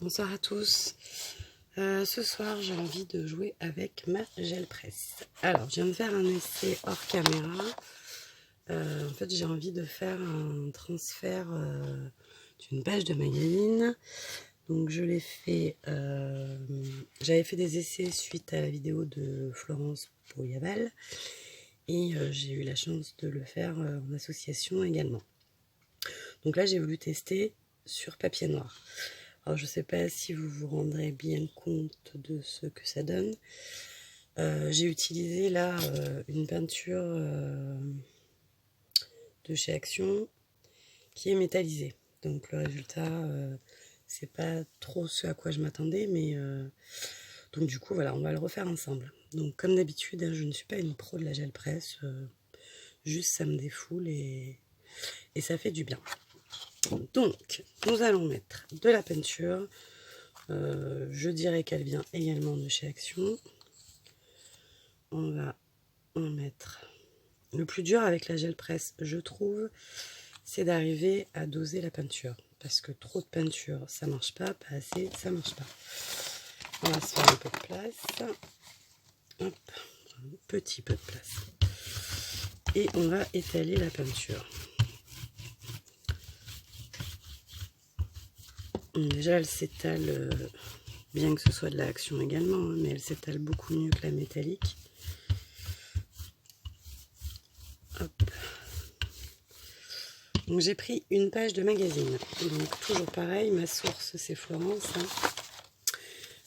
Bonsoir à tous. Ce soir, j'ai envie de jouer avec ma gel presse. Alors, je viens de faire un essai hors caméra. En fait, j'ai envie de faire un transfert d'une page de magazine. Donc, je l'ai fait. J'avais fait des essais suite à la vidéo de Florence Boyaval. Et j'ai eu la chance de le faire en association également. Donc là, j'ai voulu tester sur papier noir. Alors, je ne sais pas si vous vous rendrez bien compte de ce que ça donne. J'ai utilisé là une peinture de chez Action qui est métallisée. Donc le résultat, c'est pas trop ce à quoi je m'attendais, mais donc du coup voilà, on va le refaire ensemble. Donc comme d'habitude, hein, je ne suis pas une pro de la gel presse, juste ça me défoule et ça fait du bien. Donc, nous allons mettre de la peinture. Je dirais qu'elle vient également de chez Action. On va en mettre. Le plus dur avec la gel presse, je trouve, c'est d'arriver à doser la peinture. Parce que trop de peinture, ça marche pas. Pas assez, ça marche pas. On va se faire un peu de place. Hop, un petit peu de place. Et on va étaler la peinture. Déjà, elle s'étale, bien que ce soit de la Action également, hein, mais elle s'étale beaucoup mieux que la métallique. Hop. Donc j'ai pris une page de magazine. Donc toujours pareil, ma source c'est Florence.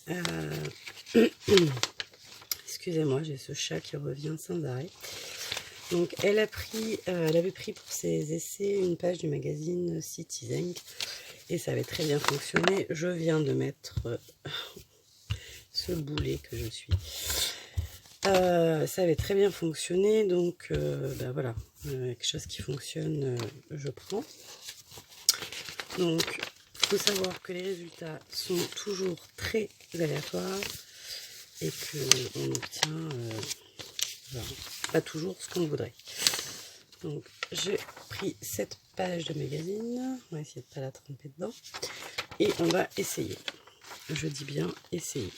Hein. Excusez-moi, j'ai ce chat qui revient sans arrêt. Donc elle avait pris pour ses essais une page du magazine Citizen. Et ça avait très bien fonctionné. Je viens de mettre ce boulet que je suis. Ça avait très bien fonctionné. Donc ben voilà, quelque chose qui fonctionne, je prends. Donc il faut savoir que les résultats sont toujours très aléatoires et qu'on obtient voilà, pas toujours ce qu'on voudrait. Donc j'ai pris cette page de magazine, on va essayer de ne pas la tremper dedans, et on va essayer. Je dis bien essayer.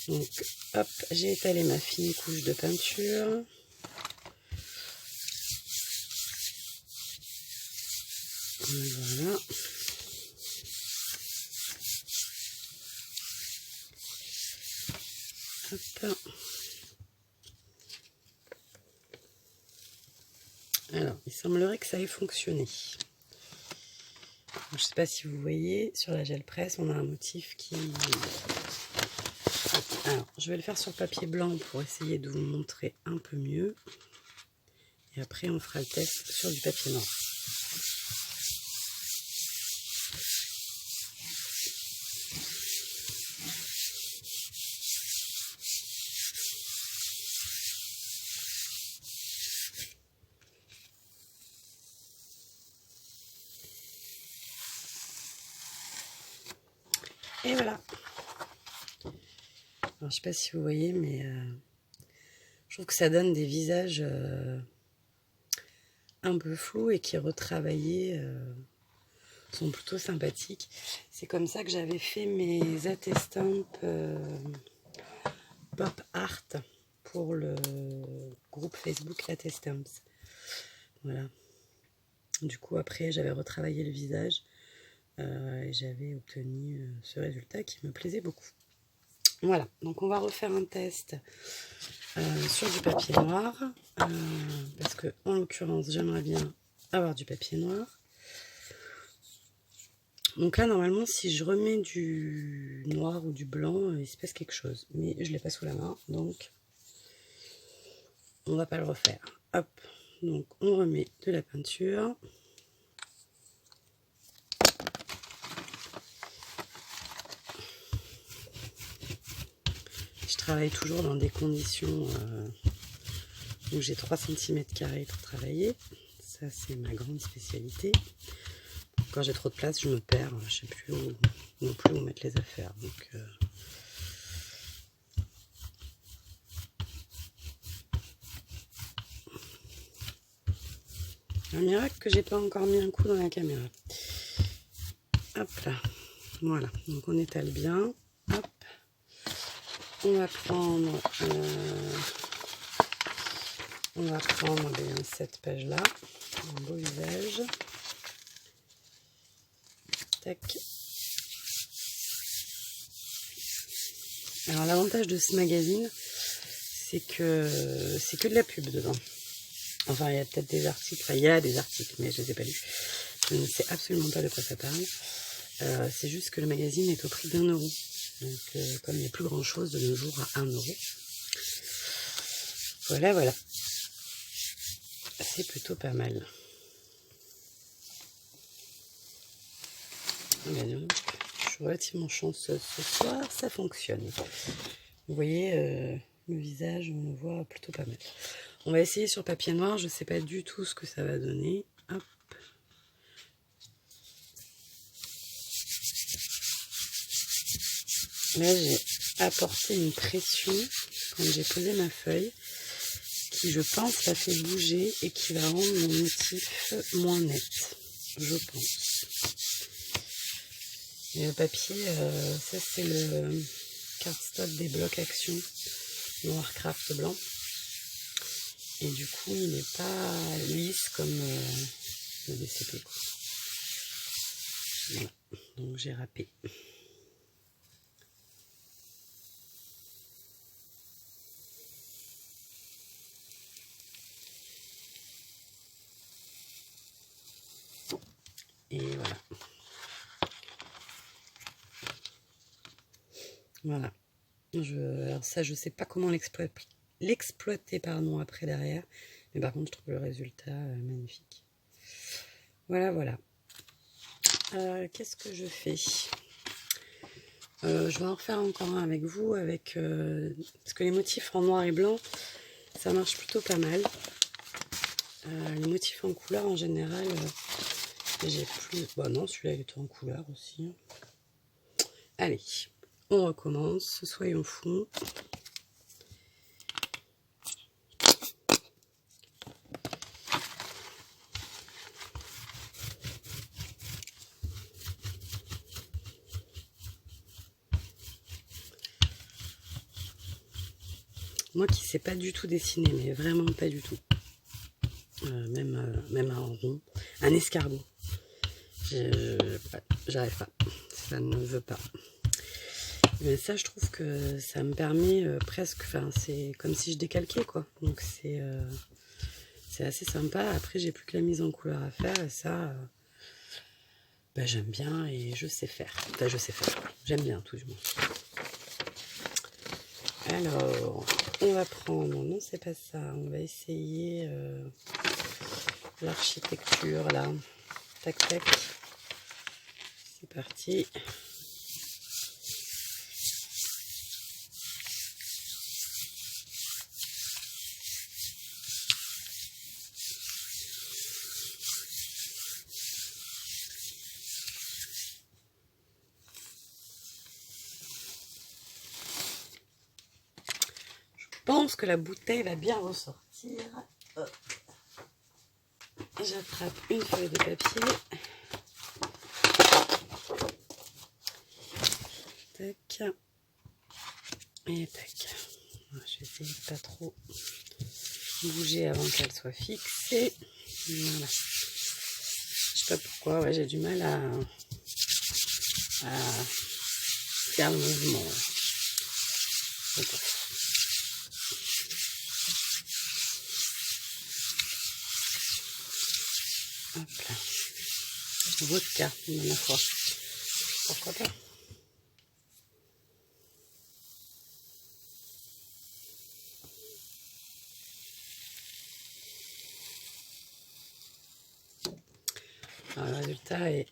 Donc hop, j'ai étalé ma fine couche de peinture. Voilà. Hop. Alors, il semblerait que ça ait fonctionné. Je ne sais pas si vous voyez, sur la gel presse, on a un motif qui... Alors, je vais le faire sur papier blanc pour essayer de vous montrer un peu mieux. Et après, on fera le test sur du papier noir. Et voilà. Alors, je ne sais pas si vous voyez, mais je trouve que ça donne des visages un peu flous et qui retravaillés sont plutôt sympathiques. C'est comme ça que j'avais fait mes attestampes pop art pour le groupe Facebook Attestamps. Voilà. Du coup, après, j'avais retravaillé le visage et j'avais obtenu ce résultat qui me plaisait beaucoup. Voilà, donc on va refaire un test sur du papier noir parce que en l'occurrence j'aimerais bien avoir du papier noir. Donc là normalement si je remets du noir ou du blanc il se passe quelque chose, mais je l'ai pas sous la main donc on va pas le refaire. Hop, donc on remet de la peinture. Je travaille toujours dans des conditions où j'ai 3 cm² pour travailler. Ça, c'est ma grande spécialité. Quand j'ai trop de place, je me perds. Je ne sais plus où, non plus où mettre les affaires. Donc, un miracle que j'ai pas encore mis un coup dans la caméra. Hop là. Voilà. Donc on étale bien. Hop. On va prendre cette page-là. Un beau visage. Tac. Alors l'avantage de ce magazine, c'est que de la pub dedans. Enfin, il y a peut-être des articles, enfin il y a des articles, mais je ne les ai pas lus. Je ne sais absolument pas de quoi ça parle. C'est juste que le magazine est au prix d'1 euro. Donc comme il n'y a plus grand chose de nos jours à 1 euro. Voilà, voilà. C'est plutôt pas mal. Donc, je suis relativement chanceuse ce soir, ça fonctionne. Vous voyez, le visage, on le voit plutôt pas mal. On va essayer sur papier noir, je ne sais pas du tout ce que ça va donner. Hop. Là, j'ai apporté une pression quand j'ai posé ma feuille, qui je pense l'a fait bouger et qui va rendre mon motif moins net, je pense. Et le papier, ça c'est le cardstock des blocs action Noircraft blanc. Et du coup, il n'est pas lisse comme le DCP, quoi. Voilà, donc j'ai râpé. Et voilà. Voilà. Alors ça, je sais pas comment l'exploiter après derrière. Mais par contre, je trouve le résultat magnifique. Voilà, voilà. Qu'est-ce que je fais? Je vais en refaire encore un avec vous, parce que les motifs en noir et blanc, ça marche plutôt pas mal. Les motifs en couleur, en général, j'ai plus... Bon non, celui-là, il est en couleur aussi. Allez, on recommence, soyons fous. Moi qui sais pas du tout dessiner, mais vraiment pas du tout. Même un rond, un escargot. J'arrive pas, ça ne veut pas. Mais ça, je trouve que ça me permet presque, enfin c'est comme si je décalquais quoi. Donc c'est assez sympa. Après j'ai plus que la mise en couleur à faire et ça, j'aime bien et je sais faire. Enfin je sais faire, j'aime bien tout du moins. Alors, on va prendre, non c'est pas ça, on va essayer l'architecture là. Tac tac, c'est parti. Je pense que la bouteille va bien ressortir. J'attrape une feuille de papier. Tac. Et tac. Je vais essayer de pas trop bouger avant qu'elle soit fixée. Voilà. Je sais pas pourquoi, ouais, j'ai du mal à faire le mouvement. Okay. Hop là. Vodka, ma foi. Pourquoi pas? Alors, le résultat est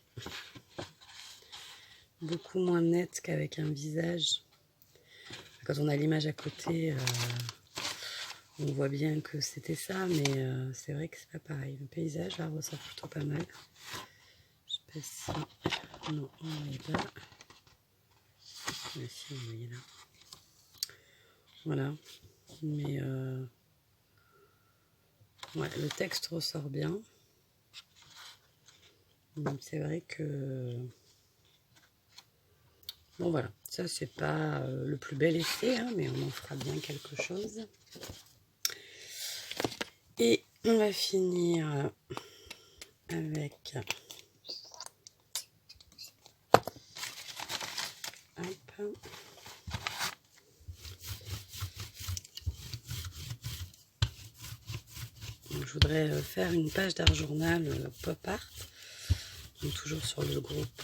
beaucoup moins net qu'avec un visage. Quand on a l'image à côté, on voit bien que c'était ça, mais c'est vrai que c'est pas pareil. Le paysage là ressort plutôt pas mal. Je sais pas si... Non, on ne voyait pas. Mais si, vous voyez là. Voilà. Mais ouais, le texte ressort bien. Donc c'est vrai que Bon voilà, ça c'est pas le plus bel effet, hein, mais on en fera bien quelque chose. Et on va finir avec... Hop. Donc, je voudrais faire une page d'art journal pop art, donc toujours sur le groupe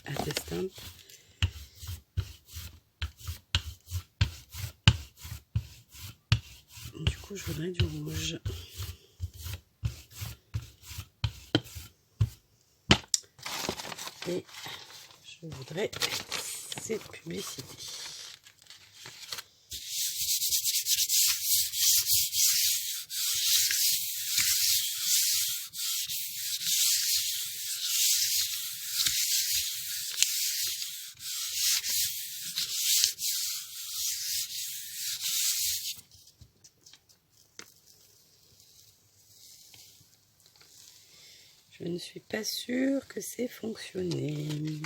Attestamp. Du coup, je voudrais du rouge. Et je voudrais cette publicité. Je ne suis pas sûre que c'est fonctionné.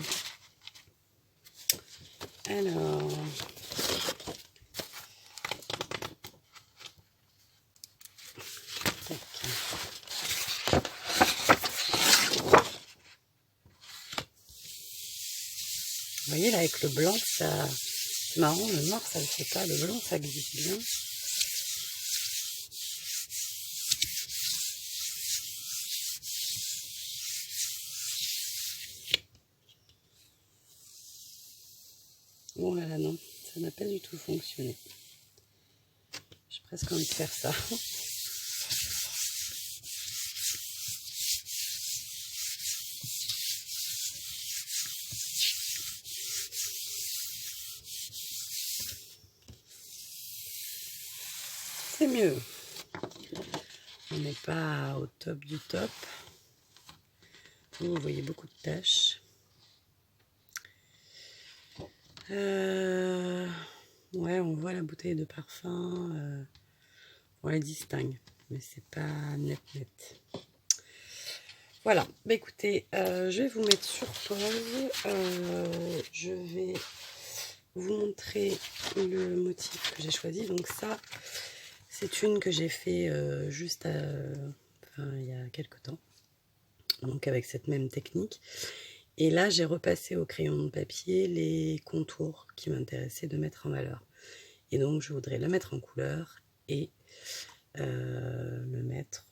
Alors... Vous voyez là avec le blanc, ça c'est marrant, le noir ça le fait pas, le blanc ça glisse bien. Bon là là non, ça n'a pas du tout fonctionné. J'ai presque envie de faire ça. C'est mieux. On n'est pas au top du top. Vous voyez beaucoup de taches. Ouais, on voit la bouteille de parfum. On la distingue, mais c'est pas net. Voilà, bah écoutez, je vais vous mettre sur pause. Je vais vous montrer le motif que j'ai choisi. Donc ça, c'est une que j'ai fait juste il y a quelques temps. Donc avec cette même technique. Et là, j'ai repassé au crayon de papier les contours qui m'intéressaient de mettre en valeur. Et donc, je voudrais le mettre en couleur et le mettre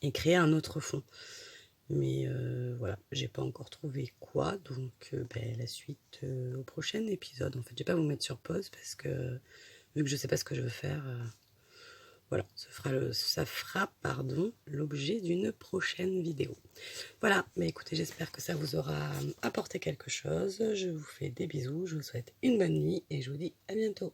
et créer un autre fond. Mais voilà, j'ai pas encore trouvé quoi, donc la suite au prochain épisode. En fait, je vais pas vous mettre sur pause parce que vu que je sais pas ce que je veux faire, voilà, ça fera l'objet d'une prochaine vidéo. Voilà, mais écoutez, j'espère que ça vous aura apporté quelque chose. Je vous fais des bisous, je vous souhaite une bonne nuit et je vous dis à bientôt.